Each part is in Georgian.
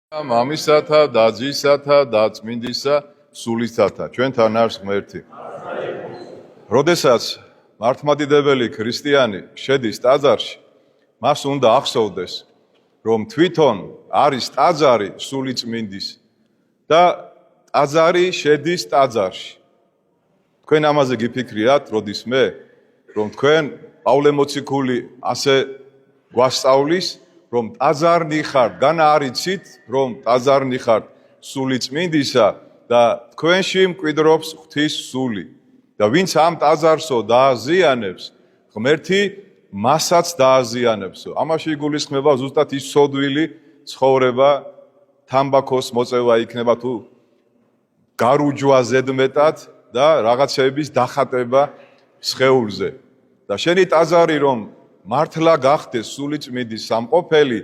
მამისათა და ძისათა და წმინდისა სულისათა ჩვენთან არის ღმერთი. როდესაც მართლმადიდებელი ქრისტიანი შედის ტაძარში, მას უნდა ახსოვდეს, რომ თვითონ არის ტაძარი სული წმინდის და ტაძარი შედის ტაძარში. თქვენ ამაზე გიფიქრიათ, როდისმე, რომ თქვენ პავლე მოციქული ასე გვასწავლის, რომ ტაძარნი ხართ, განა არიცით, რომ ტაძარნი ხართ სული წმინდისა და თქვენში მკვიდრობს ღვთის სული. და ვინც ამ ტაძარსო დააზიანებს, ღმერთი მასაც დააზიანებსო. ამაში იგულისხმება ზუსტად ის სოდვილი ცხოვრება, თამბაქოს მოწევა იქნება თუ გარუჯვა ზედმეტად და რაღაცების დახატება სხეულზე. და შენი ტაძარი რომ მართლა გახდეს სული წმინდის სამყოფელი,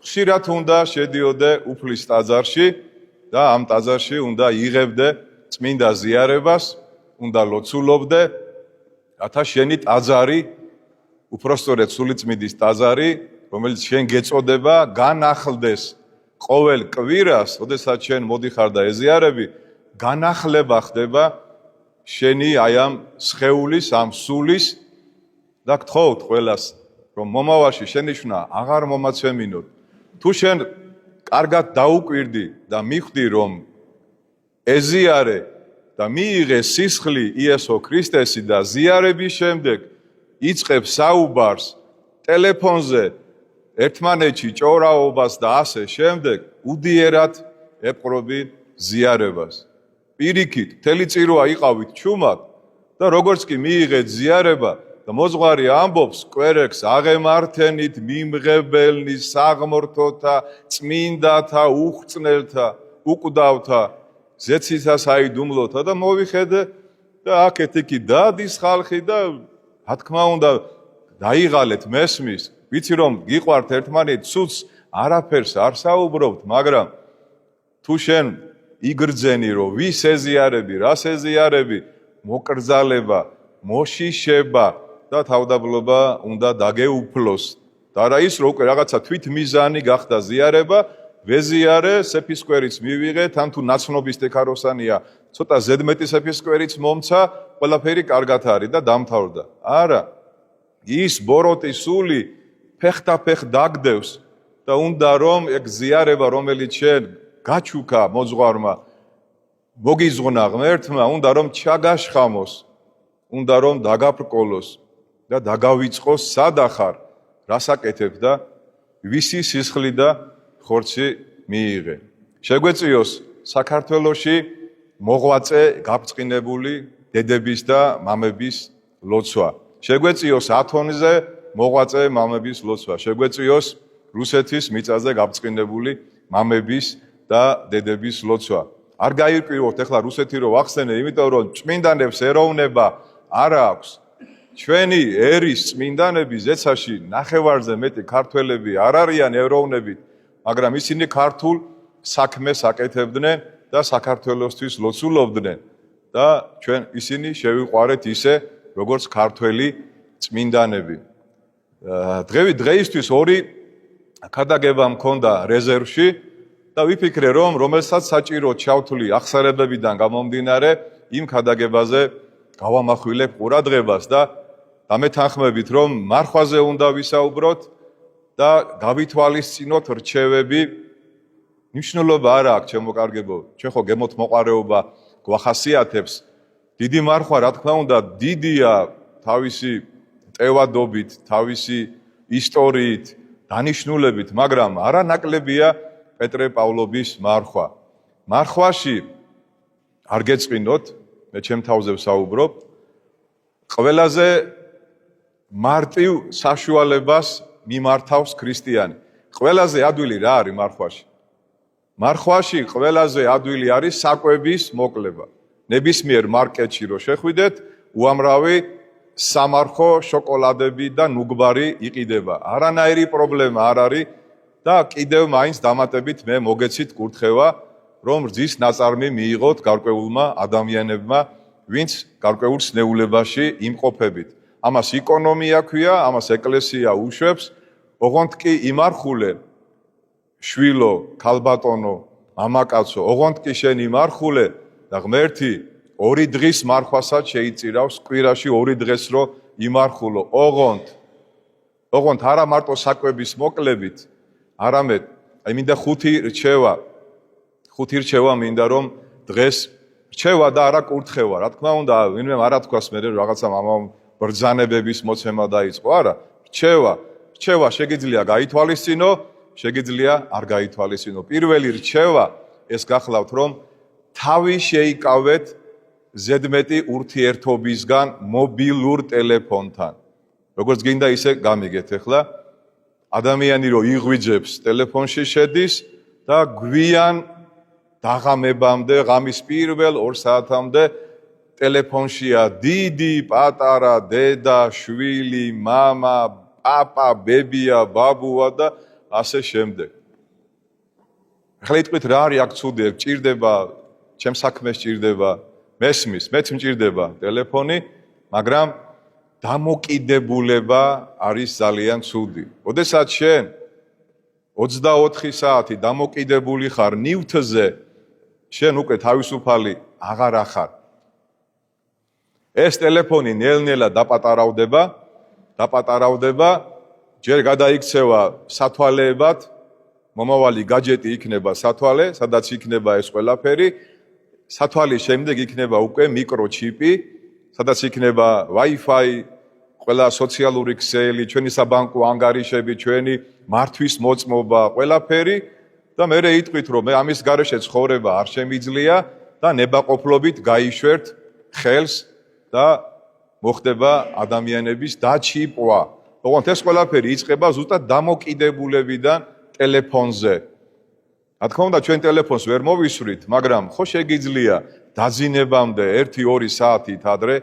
ხშირად უნდა შედიოდე უფლის ტაძარში და ამ ტაძარში უნდა იღებდე წმინდა ზიარებას, უნდა ლოცულობდე, რათა შენი ტაძარი, უпростоრედ სული წმინდის ტაძარი, რომელიც შენ გეწოდება, განახლდეს ყოველ კვირას, როდესაც შენ მოდიხარ და ეზიარები, განახლება ხდება შენი აი ამ სხეულის, ამ სულის და გთხოვთ ყველას, რომ მომავალში შენიშვნა აღარ მომაცემინოთ. თუ შენ კარგად დაუკვირდი და მიხვდი, რომ ეზიარე და მიიღე სისხლი იესო ქრისტესი და ზიარების შემდეგ იწყებს საუბარს ტელეფონზე, ერთმანეთში ჭორაობას და ასე შემდეგ, უდიერად ეპყრობი ზიარებას. პირიქით, მთელი წირვა იყავით ჩუმად და როგორც კი მიიღეთ ზიარება და მოძღვარი ამბობს, კვერეგს აღემართენით მიმღებელნი საღმრთოთა, წმინდათა, უხრწნელთა, უკვდავთა, ზეცითა საიდუმლოთა და მოვიხედე და აქეთ-იქით დადის ხალხი და რა თქმა უნდა დაიღალეთ მესმის, ვიცი რომ გიყვართ ერთმანეთ ცუც არაფერს არ საუბრობთ, მაგრამ თუ შენ იგრძენი რომ ვის ეზიარები, რას ეზიარები, მოკრძალება, მოშიშება და თავდაბლობა უნდა დაგეუფლოს. და რა ის რომ უკვე რაღაცა თვითმიზანი გახდა ზიარება, ვეზიარე, სეფისკვერიც მივიღე, თან თუ ნაცნობის დექაროსანია, ცოტა ზედმეტი სეფისკვერიც მომცა, ყველაფერი კარგად არის და დამთავრდა. არა, ის ბოროტი სული ფეხთაფეხ დაგდევს და უნდა რომ ეგ ზიარება, რომელიც შენ გაჩუქა მოძღვარმა, მოგიზღნა ღმერთმა, უნდა რომ ჩაგაშხამოს, უნდა რომ დაგაბრკოლოს და დაგავიწყოს სადახარ, რასაკეთებ და ვისი სისხლი და ხორცი მიიღე. შეგვეწიოს საქართველოში მოღვაწე გაბრწყინებული დედების და მამების ლოცვა. შეგვეწიოს ათონზე მოღვაწე მამების ლოცვა. შეგვეწიოს რუსეთის მიწაზე გაბრწყინებული მამების და დედების ლოცვა. არ გაირკვევოთ ახლა რუსეთი რო ვახსენე, იმიტომ რომ წმინდანებს ეროვნება არ აქვს. ჩვენი ერის წმინდანები ზეცაში ნახევარზე მეტი ქართველები არ არიან ეროვნებით, მაგრამ ისინი ქართულ საქმეს აკეთებდნენ და საქართველოსთვის ლოცულობდნენ და ჩვენ ისინი შევიყვარეთ ისე, როგორც ქართველი წმინდანები. დღეისთვის ორი ქადაგება მქონდა რეზერვში და ვიფიქრე, რომ რომელსაც საჭირო ჩავთვლი ახსარებებიდან გამომდინარე, იმ ქადაგებაზე გავამახვილებ ყურადღებას და დამეთანხმებით, რომ მარხვაზე უნდა ვისაუბროთ და გავითვალისწინოთ რჩევები. მნიშვნელობა არა აქვს, ჩემო კარგებო, ჩვენ ხო გემოთ მოყარეობა გვახასიათებს. დიდი მარხვა, რა თქმა უნდა, დიდია თავისი ტევადობით, თავისი ისტორიით, დანიშნულებით, მაგრამ არანაკლებია პეტრე პავლობის მარხვა. მარხვაში არ გეწყინოთ, მე ჩემ თავზე ვსაუბრობ, ყველაზე მარტივ საშუალებას მიმართავს ქრისტიანი. ყველაზე ადვილი რა არის მარხვაში? მარხვაში ყველაზე ადვილი არის საკვების მოკლება. ნებისმიერ მარკეტში რო შეხვიდეთ, უამრავი სამარხო შოკოლადები და ნუგბარი იყიდება. არანაირი პრობლემა არ არის და კიდევ მაინც დამატებით მე მოგეცით კურთხევა, რომ რძის ნაწარმი მიიღოთ გარკვეულმა ადამიანებმა, ვინც გარკვეულ სნეულებაში იმყოფებით. ამას ეკონომია ქვია, ამას ეკლესია უშვებს, ოღონდ კი იმარხულე შვილო, ქალბატონო, მამაკაცო, ოღონდ კი შენი მარხულე და ღმერთი 2 დღის მარხვასაც შეიწირავს კვირაში 2 დღეს რო იმარხულო, ოღონდ არა მარტო საკვების მოკლებით, არამედ აი მინდა 5 რჩევა მინდა რომ დღეს რჩევა და არა კურთხევა. რა თქმა უნდა, ვინმე არა თქვას მე რაღაცა ბრძანებების მოცემა დაიწყო, არა. რჩევა შეგიძლია გაითვალისწინო, შეგიძლია არ გაითვალისწინო. პირველი რჩევა ეს გახლავთ რომ თავი შეიკავეთ ზედმეტი ურთიერთობისგან მობილურ ტელეფონთან. როგორც გინდა ისე გამიგეთ ახლა. ადამიანი რო იღვიძებს ტელეფონში შედის და გვიან დაღამებამდე, ღამის პირველ 2 საათამდე ტელეფონშია დიდი, პატარა, დედა, შვილი, მამა, პაპა, ბებია, ბაბუა და ასე შემდეგ. ახლა იტყვით რა არის აქ ცუდი, გჭირდება, ჩემ საქმეს ჭირდება, მესმის, მეც მჭირდება ტელეფონი, მაგრამ დამოკიდებულება არის ძალიან ცუდი. ოდესაც შენ 24 საათი დამოკიდებული ხარ ნივთზე, შენ უკვე თავისუფალი აღარ ახარ. ეს ტელეფონი ნელ-ნელა დაპატარავდება, ჯერ გადაიქცევა სათვალეებად, მომავალი გაჯეტი იქნება სათვალე, სადაც იქნება ეს ყველაფერი, სათვალის შემდეგ იქნება უკვე მიკროჩიპი, სადაც იქნება Wi-Fi, ყველა სოციალური ქსელი, ჩვენი საბანკო ანგარიშები, ჩვენი მართვის მოწმობა, ყველაფერი და მე იტყვით რომ მე ამის გარეშე ცხოვრება არ შემიძლია და ნებაყოფლობით გაიშვერთ ხელს და მოხდება ადამიანების დაჩიპვა. ოღონდ ეს ყველაფერი იწყება ზუსტად დამოკიდებულებიდან ტელეფონზე. რა თქმა უნდა, ჩვენ ტელეფონს ვერ მოვისვრით, მაგრამ ხო შეგიძლია დაძინებამდე 1-2 საათით ადრე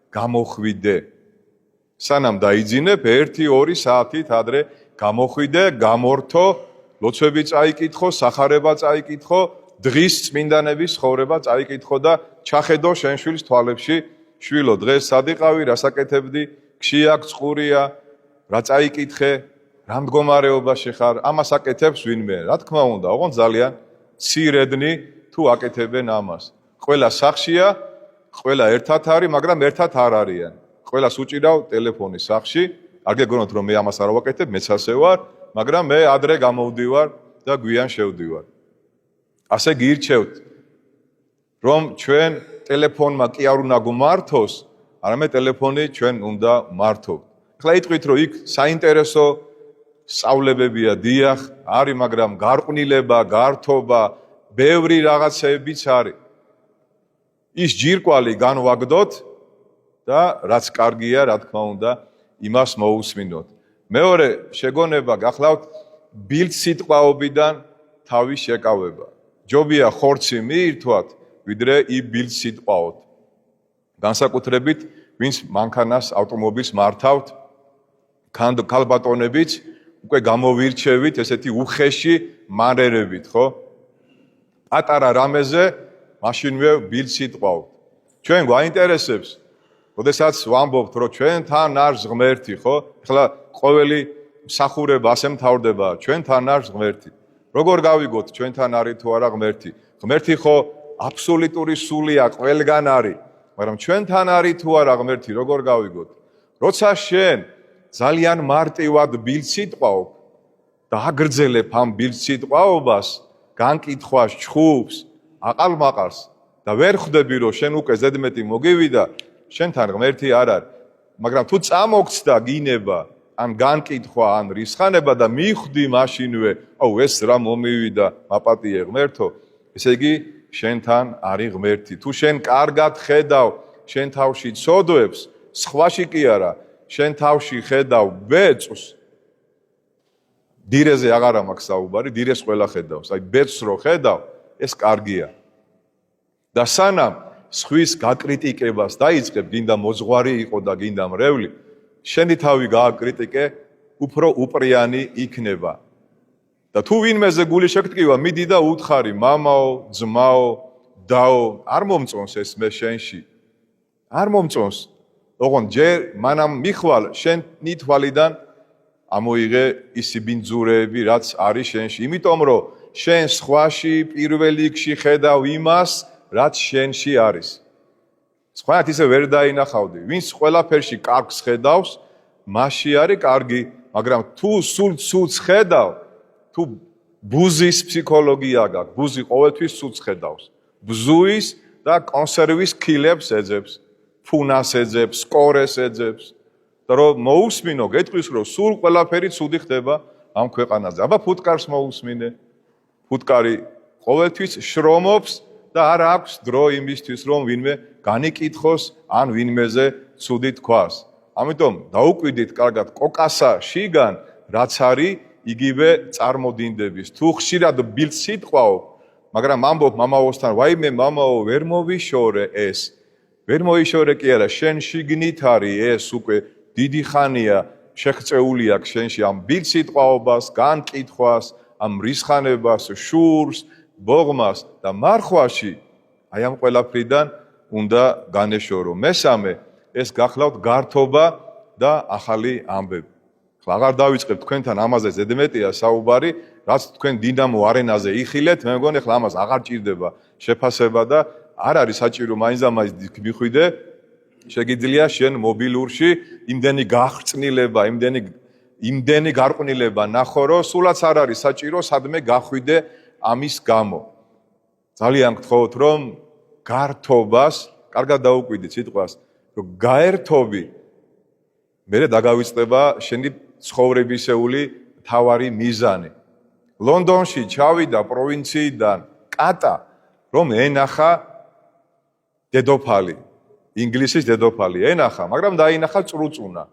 გამოხვიდე. სანამ დაიძინებ, 1-2 საათით ადრე გამოხვიდე, გამორთო, ლოცვები წაიკითხო, სახარება წაიკითხო, დღის წმინდანების ცხოვრება წაიკითხო და ჩახედო შენ შვილს თვალებში, შვილო, დღეს სად იყავი, რა საკეთებდი, ქშია, წყურია, რა წაიკითხე, რა მდგომარეობაში ხარ, ამას აკეთებს ვინმე. რა თქმა უნდა, ოღონდ ძალიან მცირედნი თუ აკეთებენ ამას. ყველა სახშია, ყველა ერთად არის, მაგრამ ერთად არ არიან. ყველას უჭირავ ტელეფონი სახში, არ გეგონოთ რომ მე ამას არ ვაკეთებ, მეც ასე ვარ, მაგრამ მე ადრე გამოვდივარ და გვიან შევდივარ. ასე გირჩევთ, რომ ჩვენ ტელეფონმა კი არ უნდა გვმართოს, არამედ ტელეფონი ჩვენ უნდა მართოთ. ახლა იტყვით რომ იქ საინტერესო სწავლებებია, დიახ, არის, მაგრამ გარყვნილება, გართობა, ბევრი რაღაცებიც არის. ის ჯირკვალი განვაგდოთ და რაც კარგია, რა თქმა უნდა, იმას მოусმინოთ. მეორე შეგონება გახლავთ ბილდსიტყვაობიდან თავის შეკავება. ჯობია ხორცი მიირთვათ, ვიდრე იბილდსიტყვაოთ. განსაკუთრებით, ვინც მანქანას, ავტომობილს მართავთ, ქალბატონებიც უკვე გამოვირჩევით ესეთი უხეში მანერებით, ხო? პატარა რამეზე მაშინვე ბილდსიტყვავთ. ჩვენ გვაინტერესებს, როდესაც ვამბობთ, რომ ჩვენთან არის ღმერთი, ხო? ახლა ყოველი მსახურება ასე მთავრდება, ჩვენთან არის ღმერთი. როგორ გავიგოთ ჩვენთან არის თუ არა ღმერთი? ღმერთი ხო აბსოლუტური სულია, ყველგან არის, მაგრამ ჩვენთან არის თუ არა ღმერთი, როგორ გავიგოთ? როცა შენ ძალიან მარტივად ბილდსიტყვავ და აგრძელებ ამ ბილდსიტყვაობას, განკითხვას, ჩხუბს, აყალმაყარს და ვერ ხვდები, რომ შენ უკვე ზედმეტი მოგივიდა, შენთან ღმერთი არ არის. მაგრამ თუ წამოგცდა გინება, ან განკითხვა, ან რისხანება და მიხვდი მაშინვე, აუ ეს რა მომივიდა, მაპატიე ღმერთო, ესე იგი შენთან არის ღმერთი. თუ შენ კარგად ხედავ შენ თავში ცოდვებს, სხვაში კი არა, შენ თავში ხედავ ბეწს, დირეზე აღარა მაქვს საუბარი, დირეს ყველა ხედავს. აი ბეწს რო ხედავ, ეს კარგია. და სანამ სხვის გაკრიტიკებას დაიწყებ, გინდა მოძღვარი იყო და გინდა მრევლი, შენი თავი გააკრიტიკე, უფრო უპრიანი იქნება. და თუ ვინმეზე გული შეგტკივა, მიდი და უთხარი, მამაო, ძმაო, დაო, არ მომწონს ეს მე შენში. არ მომწონს. ოღონდ ჯერ მანამ მიხვალ შენი თვალიდან ამოიღე ისი ბინძურები, რაც არის შენში. იმიტომ რომ შენ სხვაში პირველ რიგში ხედავ იმას, რაც შენში არის. სხვანაირად ისე ვერ დაინახავდი. ვინც ყველაფერში კარგს ხედავს, მასში არის კარგი, მაგრამ თუ სულ ცუდს ხედავ, თუ ბუზის ფსიქოლოგია გაქვს, ბუზი ყოველთვის ცუდს ხედავს. ბზუის და კონსერვის ქილებს ეძებს, ფუნას ეძებს, სკორეს ეძებს. და რომ მოусმინო, გეტყვის რომ სულ ყველაფერი ცუდი ხდება ამ ქვეყანაზე. აბა ფუტკარს მოусმინე. ფუტკარი ყოველთვის შრომობს და არ აქვს დრო იმისთვის, რომ ვინმე განიკითხოს ან ვინმეზე ცუდი თქვას. ამიტომ დაუკვირდით კარგად კოკასა შიგან, რაც არის იგივე წარმოდინდების. თუ ხშირად ბილდ სიტყვაო, მაგრამ ამბობ მამაოსთან, ვაიმე მამაო, ვერ მოვიშორე ეს. ვერ მოიშორე კი არა, შენ შიგნით არის ეს უკვე დიდი ხანია შეხწეული აქვს შენში ამ ბილდ სიტყვაობას, განკითხვას, ამ რისხანებას, შურს, ბოღმას და მარხვაში აი ამ ყველაფრიდან უნდა განეშორო. მესამე, ეს გახლავთ გართობა და ახალი ამბები. ახლა აღარ დავიწყებ თქვენთან ამაზე ზედმეტია საუბარი, რაც თქვენ დინამო არენაზე იხილეთ, მე მგონი ახლა ამას აღარ ჭირდება შეფასება და არ არის საჭირო მაინც და მაინც მიხვიდე, შეგიძლია შენ მობილურში იმდენი გახრწნილება, იმდენი გარყვნილება ნახო, რომ სულაც არ არის საჭირო სადმე გახვიდე ამის გამო. ძალიან გთხოვთ, რომ გართობას, კარგად დაუკვირდით სიტყვას, რომ გაერთობი მერე დაგავიწყდება შენი ცხოვრებისეული თავარი მიზანი. ლონდონში ჩავიდა პროვინციიდან კატა, რომ ენახა დედოფალი, ინგლისის დედოფალი ენახა, მაგრამ დაინახა წრუწუნა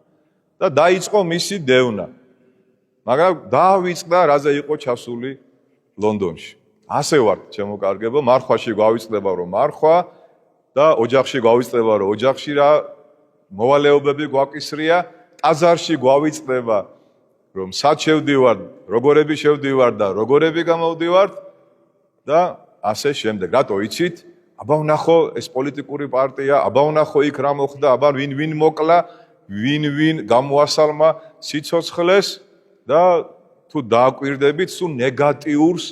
და დაიწყო მისი დევნა. მაგრამ დაავიწყდა, რაზე იყო ჩასული ლონდონში. ასე ვართ, ჩემო კარგებო, მარხვაში გვავიწყდება, რომ მარხვა და ოჯახში გვავიწყდება, რომ ოჯახში რა მოვალეობები გვაკისრია, ტაძარში გვავიწყდება, რომ სად შევდივარ, როგორები შევდივარ და როგორები გამოვდივართ და ასე შემდეგ. რატო იცით? აბა ვნახო ეს პოლიტიკური პარტია, აბა ვნახო იქ რა მოხდა, აბა ვინ მოკლა, ვინ გამოასალმა სიცოცხლეს და თუ დააკვირდებით, სულ ნეგატიურს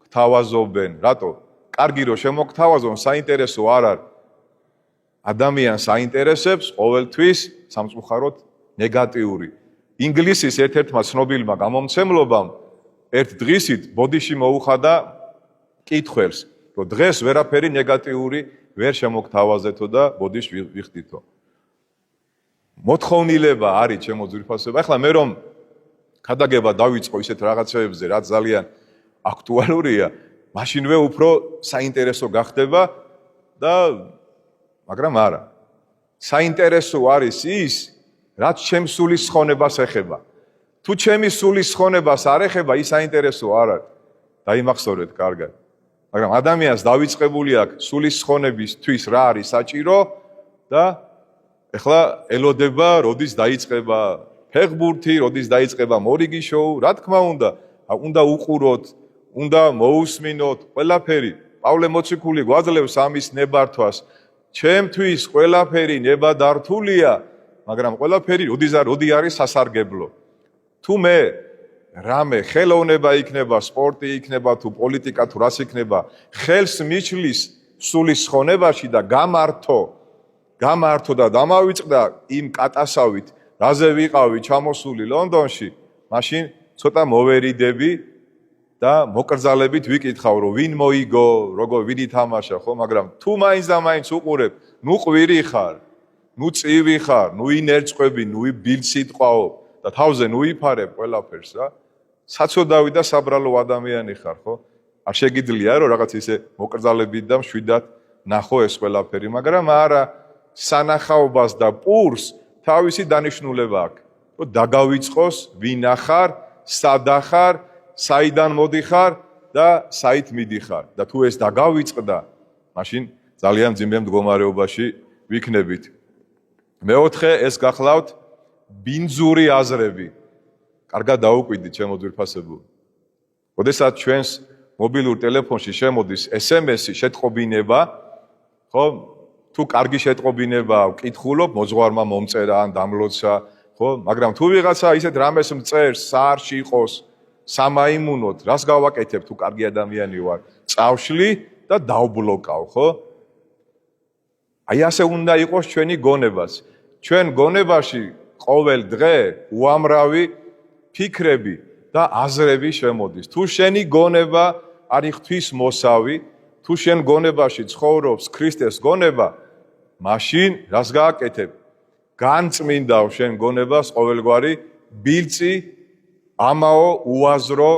გთავაზობენ. რატო? კარგი რომ შემოგთავაზონ, საინტერესო არ არის. ადამიანს აინტერესებს ყოველთვის სამწუხაროდ ნეგატიური. ინგლისის ერთ-ერთმა ცნობილმა გამომცემლობამ ერთ დღისით ბოდიში მოუხადა კითხვებს, რომ დღეს ვერაფერი ნეგატიური ვერ შემოგთავაზეთო და ბოდიში ვიხდითო. მოთხოვნილება არის ჩემო ძვირფასება. ახლა მე რომ ქადაგება დავიწყო ისეთ რაღაცეებზე, რაც ძალიან აქტუალურია, მაშინვე უფრო საინტერესო გახდება და მაგრამ არა. საინტერესო არის ის, რაც ჩემს სულის ხონებას ეხება. თუ ჩემი სულის ხონებას არ ეხება, ის საინტერესო არ არის. დაიმახსოვრეთ კარგად. მაგრამ ადამიანს დავიწყებული აქვს სულის ხონებისთვის რა არის საჭირო და ეხლა ელოდება, როდის დაიწყება ფეხბურთი, როდის დაიწყება მორიგი შოუ, რა თქმა უნდა უყუროთ, უნდა მოусმინოთ ყველაფერი. პავლე მოციქული გვაძლევს ამის ნებართვას. ჩემთვის ყველაფერი ნებადართულია, მაგრამ ყველაფერი როდი არის სასარგებლო. თუ მე რამე ხელოვნება იქნება, სპორტი იქნება, თუ პოლიტიკა, თუ რას იქნება, ხელს მიჩლის სულის ხონებაში და გამართო და დამავიწყდა იმ კატასავით, რაზე ვიყავი ჩამოსული ლონდონში, მაშინ ცოტა მოვერიდები და მოკრძალებით ვიკითხავ, რომ ვინ მოიგო, ვინ ითამაშა, ხო, მაგრამ თუ მაინც და მაინც უყურებ, ნუ ყვირი ხარ, ნუ წივი ხარ, ნუ ინერწყვები, ნუ ბილდ სიტყვაო და თავზე ნუ იფარებ ყველაფერს რა. საცოდავი და საბრალო ადამიანი ხარ, ხო? არ შეგიძლია რომ რაღაც ისე მოკრძალებით და მშვიდად ნახო ეს ყველაფერი, მაგრამ არა, სანახაობას და პურს თავისი დანიშნულება აქვს. რომ დაგავიწყოს, ვინ ახარ, სად ახარ, საიდან მოდიხარ და საით მიდიხარ და თუ ეს დაგავიწყდა, მაშინ ძალიან მძიმე მდგომარეობაში ვიქნებით. მეოთხე, ეს გახლავთ ბინძური აზრები. კარგად დაუკვირდით, ჩემო ძვირფასებო. როდესაც ჩვენს მობილურ ტელეფონში შემოდის SMS-ი შეტყობინება, ხო, თუ კარგი შეტყობინება ვკითხულობ, მოძღვარმა მომწერა ან დამლოცა ხო? მაგრამ თუ ვიღაცა ისეთ რამეს მწერს, საარში იყოს, სამაიმუნოდ, რას გავაკეთებ თუ კარგი ადამიანი ვარ? წავშლი და დავბლოკავ, ხო? აი ასე უნდა იყოს ჩვენი გონებაც. ჩვენ გონებაში ყოველ დღე უამრავი ფიქრები და აზრები შემოდის. თუ შენი გონება არის ღვთისმოსავი, თუ შენ გონებაში ცხოვრობს ქრისტეს გონება, მაშინ რას გააკეთებ? განწმინდავ შენ გონებას ყოველგვარი ბილწი, ამაო უაზრო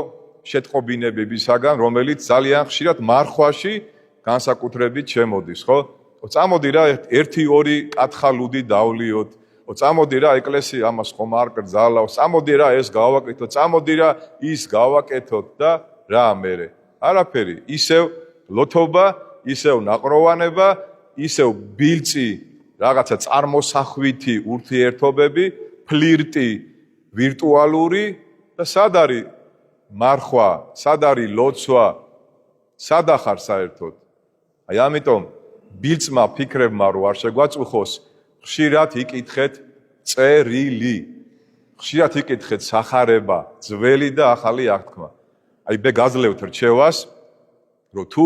შეტყობინებებისაგან, რომელიც ძალიან ხშირად მარხვაში განსაკუთრებით შემოდის, ხო? წამოდი რა 1-2 კათხალუდი დავლიოთ. წამოდი რა ეკლესია ამას ხომ არ კრძალავს, წამოდი რა ეს გავაკეთოთ, წამოდი რა ის გავაკეთოთ და რა მერე. არაფერი, ისევ ლოთობა, ისევ ნაყროვანება, ისევ ბილწი, რაღაცა წარმოსახვითი ურთიერთობები, ფლირტი ვირტუალური და სად არის მარხვა, სად არის ლოცვა, სად ახარ საერთოდ? აი ამიტომ ბილწმა ფიქრებმა რო არ შეგვაწუხოს, ხშირად იკითხეთ წერილი, ხშირად იკითხეთ სახარება, ძველი და ახალი აღთქმა. აი მე გაძლევთ რჩევას, რომ თუ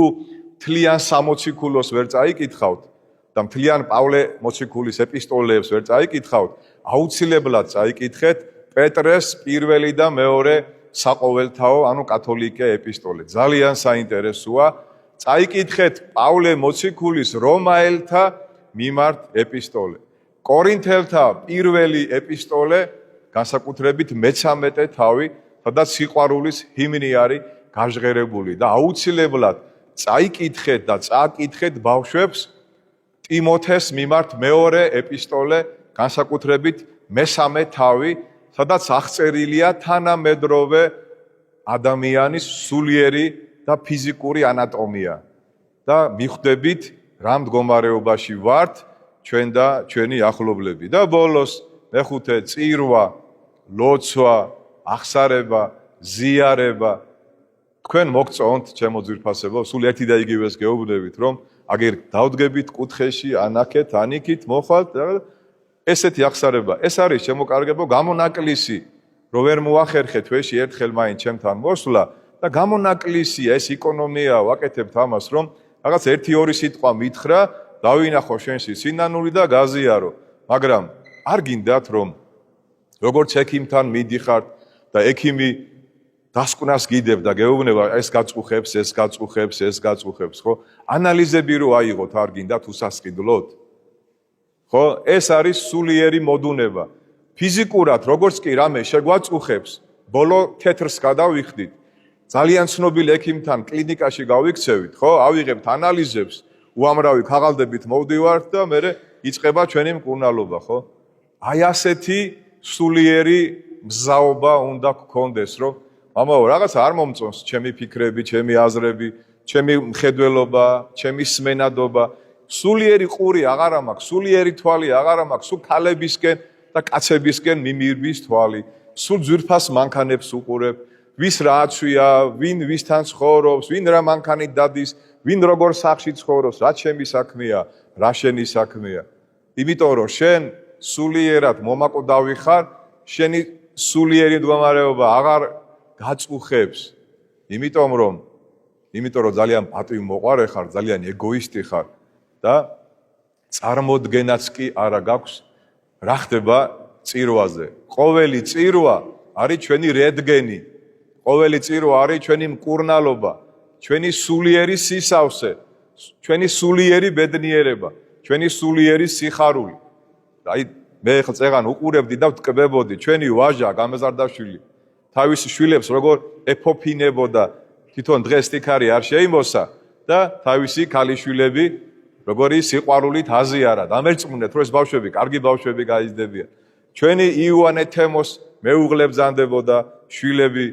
მთლიან სამოციქულოს ვერ წაიკითხავთ და მთლიან პავლე მოციქულის ეპისტოლეებს ვერ წაიკითხავთ, აუცილებლად წაიკითხეთ პეტრეს პირველი და მეორე საყოველთაო, ანუ კათოლიკე ეპისტოლე. ძალიან საინტერესოა. წაიკითხეთ პავლე მოციქულის რომაელთა მიმართ ეპისტოლე. კორინთელთა პირველი ეპისტოლე, განსაკუთრებით 13 თავი, სადაც სიყვარულის ჰიმნი არის გაჟღერებული და აუცილებლად წაიკითხეთ და წააკითხეთ ბავშვებს ტიმოთეს მიმართ მეორე ეპისტოლე, განსაკუთრებით 13 თავი, სადაც აღწერილია თანამედროვე ადამიანის სულიერი და ფიზიკური ანატომია და მიხვდებით რა მდგომარეობაში ვართ ჩვენ და ჩვენი ახლობლები. და ბოლოს მეხუთე წირვა, ლოცვა, აღსარება, ზიარება. თქვენ მოგწონთ ჩემო ძვირფასებო, სულ ერთი და იგივეს გეუბნებით, რომ აგერ დავდგებით კუთხეში, ანაკეთ, ანიქით, მოხვალთ, ესეთი აღსარება. ეს არის შემოკარგებო გამონაკლისი, რომ ვერ მოახერხეთ ვეში ერთხელ მაინც ჩემთან მოსვლა და გამონაკლისია ეს ეკონომია, ვაკეთებთ ამას, რომ რაღაც 1-2 სიტყვა მითხრა, დავინახო შენში სინანული და გაზიარო. მაგრამ არ გინდათ, რომ როგორც ექიმთან მიდიხართ და ექიმი დასკვნას გიდებ და გეუბნება ეს გაწუხებს, ეს გაწუხებს, ეს გაწუხებს, ხო? ანალიზები რო აიღოთ არ გინდათ უსასყიდლოდ? ხო? ეს არის სულიერი მოდუნება. ფიზიკურად როგორც კი რამე შეგვაწუხებს, ბოლო თეთრს გადავიხდით. ძალიან ცნობილ ექიმთან კლინიკაში გავიქცევით, ხო? ავიღებთ ანალიზებს, უამრავი ქაღალდებით მოვდივართ და მე იწყება ჩვენი მკურნალობა, ხო? აი ასეთი სულიერი მზაობა უნდა გქონდეს, რომ ამაო რაღაცა არ მომწონს ჩემი ფიქრები, ჩემი აზრები, ჩემი მხედველობა, ჩემი სმენადობა. სულიერი ყური აღარ მაქვს, სულიერი თვალი აღარ მაქვს, სულ ქალებისკენ და კაცებისკენ მიმირბის თვალი. სულ ძვირფას მანქანებს უყურებ. ვის რა აცვია, ვინ ვისთან ცხოვრობს, ვინ რა მანქანით დადის, ვინ როგორ სახში ცხოვრობს, რა ჩემი საქმეა, რა შენი საქმეა. იმიტომ რომ შენ სულიერად მომაკვდავი ხარ, შენი სულიერი მდგომარეობა აღარ გაწუხებს. იმიტომ რომ ძალიან პატივმოყვარე ხარ, ძალიან ეგოისტი ხარ და წარმოდგენაც კი არა გაქვს რა ხდება წირვაზე. ყოველი წირვა არის ჩვენი რედგენი. ყოველი წირვა არის ჩვენი მკურნალობა, ჩვენი სულიერი სისავსე, ჩვენი სულიერი ბედნიერება, ჩვენი სულიერი სიხარული. აი მე ხა წეგან უყურებდი და ვტკბებოდი, ჩვენი ვაჟა გამეზარდაშვილი თავის შვილებს როგორ ეფოფინებოდა, თვითონ დღეს თიქარი არ შეიმოსა და თავისი ქალიშვილები როგორი სიყვარულით აზიარა. დამერწმუნეთ, რომ ეს ბავშვები, კარგი ბავშვები გაიზრდებიან. ჩვენი იოანე თემოს მეუღლე ბრძანდებოდა, შვილები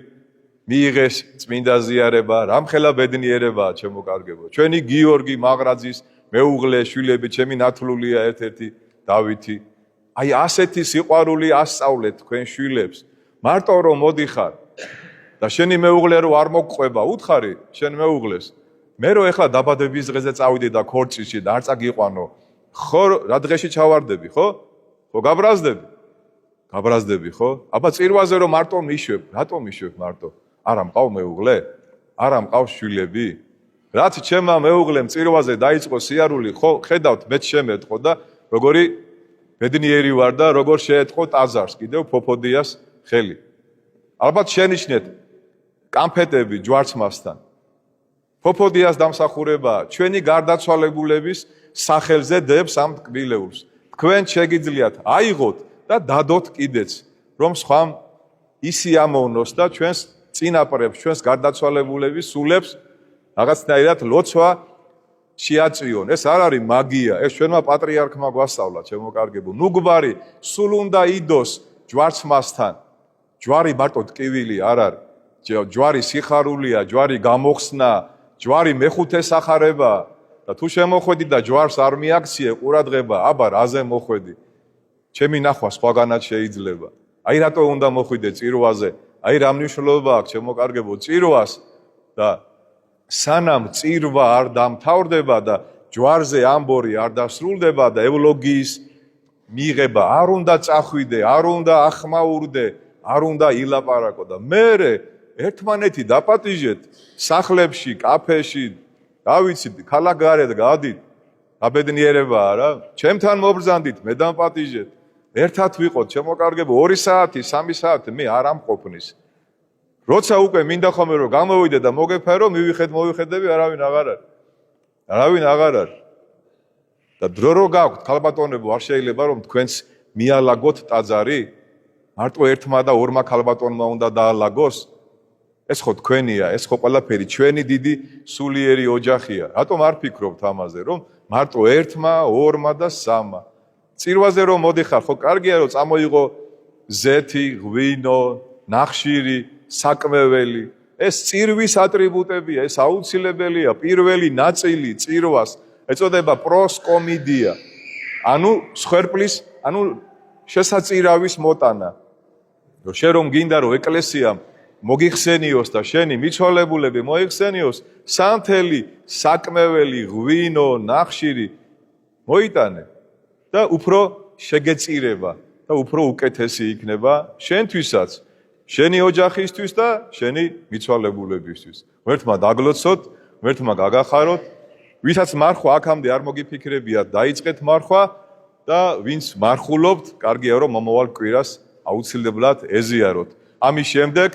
მიიღეს წმინდა ზიარება, რამხელა ბედნიერებაა ჩემო კარგებო. ჩვენი გიორგი მაღრაძის მეუღლე, შვილები, ჩემი ნათლულია ერთ-ერთი დავითი. აი ასეთი სიყვარული ასწავლეთ თქვენ შვილებს. მარტო რომ მოდიხარ და შენი მეუღლე რო არ მოგყვება, უთხარი შენ მეუღლეს. მე რო ეხლა დაბადების დღეზე წავიდე და ქორწილში და არ წაგიყვანო, ხო რა დღეში ჩავარდები, ხო? ხო გაბრაზდები. გაბრაზდები ხო? აბა წირვაზე რომ მარტო მიშვებ, რატომ მიშვებ მარტო? არა მყავ მეუღლე? არა მყავს შვილები? რაც ჩემმა მეუღლემ წირვაზე დაიწყო სიარული, ხო, ხედავთ მეც შემეთყო და როგორი ბედნიერი ვარ და როგორ შეეთყო ტაძარს კიდევ ფოფოდიას ხელი. ალბათ შენიშნეთ კამფეტები ჯვარცმასთან. ფოფოდიას დამსახურებაა ჩვენი გარდაცვალებულების სახელზე დებს ამ ტკბილეულს. თქვენ შეგიძლიათ აიღოთ და დადოთ კიდეც, რომ სხვამ ისი ამოვნოს და ჩვენს წინაპრებს, ჩვენს გარდაცვალებულების სულებს რაღაცნაირად ლოცვა შეაწიონ. ეს არ არის მაგია, ეს ჩვენმა პატრიარქმა გვასწავლა, ჩემო კარგებო. ნუგვარი სულ უნდა იდოს ჯვარცმასთან. ჯვარი მარტო ტკივილი არ არის. ჯვარი სიხარულია, ჯვარი გამოხსნა, ჯვარი მეხუთე სახარებაა. და თუ შემოხვედი და ჯვარს არ მიაქციე ყურადღება, აბა რაზე მოხვედი? ჩემი ნახვა სხვაგანაც შეიძლება. აი რატო უნდა მოხვიდე წირვაზე? აი რა მნიშვნელობა აქვს ჩემო კარგებო წირვას და სანამ წირვა არ დამთავრდება და ჯვარზე ამბორი არ დასრულდება და ევლოგიის მიღება არ უნდა წახვიდე, არ უნდა ახმაურდე, არ უნდა ილაპარაკო და მერე ერთმანეთი დაპატიჟეთ სახლებში, კაფეში, რა ვიცი, ქალაქგარეთ გადით. აბედნიერებაა რა. ჩემთან მობრძანდით, მე დამპატიჟეთ. ერთად ვიყოთ, ჩემო კარგებო, 2 საათი, 3 საათი მე არ ამყოფნის. როცა უკვე მინდა ხოლმე რომ გამოვიდე და მოგეფერო, მოვიხედები, არავინ აღარ არის. არავინ აღარ არის. და დრო რო გაქვთ, ქალბატონებო, არ შეიძლება რომ თქვენს მიალაგოთ ტაძარი? მარტო ერთმა და ორმა ქალბატონმა უნდა დაალაგოს? ეს ხო თქვენია, ეს ხო ყველაფერი ჩვენი დიდი სულიერი ოჯახია. რატომ არ ფიქრობთ ამაზე, რომ მარტო ერთმა, ორმა და სამმა? წირვაზე რომ მოდიხარ, ხო კარგია რომ წამოიღო ზეთი, ღვინო, ნახშირი, საკმეველი. ეს წირვის ატრიბუტებია, ეს აუცილებელია, პირველი ნაწილი წირვას ეწოდება პროსკომიდია. ანუ სხერპლის, ანუ შესაწირავის მოტანა. შენ რომ გინდა რომ ეკლესიამ მოგიხსენიოს და შენი მიცვალებულები მოიხსენიოს, სანთელი, საკმეველი, ღვინო, ნახშირი მოიტანე და უფრო შეგეწირება და უფრო უკეთესი იქნება შენთვისაც, შენი ოჯახისთვის და შენი მიცვალებულებისთვის. ღმერთმა დაგლოცოთ, ღმერთმა გაგახაროთ, ვისაც მარხვა აქამდე არ მოგიფიქრებიათ, დაიწყეთ მარხვა და ვინც მარხულობთ, კარგია რომ მომავალ კვირას აუცილებლად ეზიაროთ. ამის შემდეგ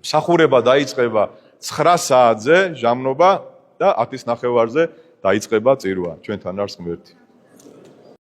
მსახურება დაიწყება 9 საათზე ჟამნობა და 10:30-ზე დაიწყება წირვა. ჩვენთან არის ღმერთი.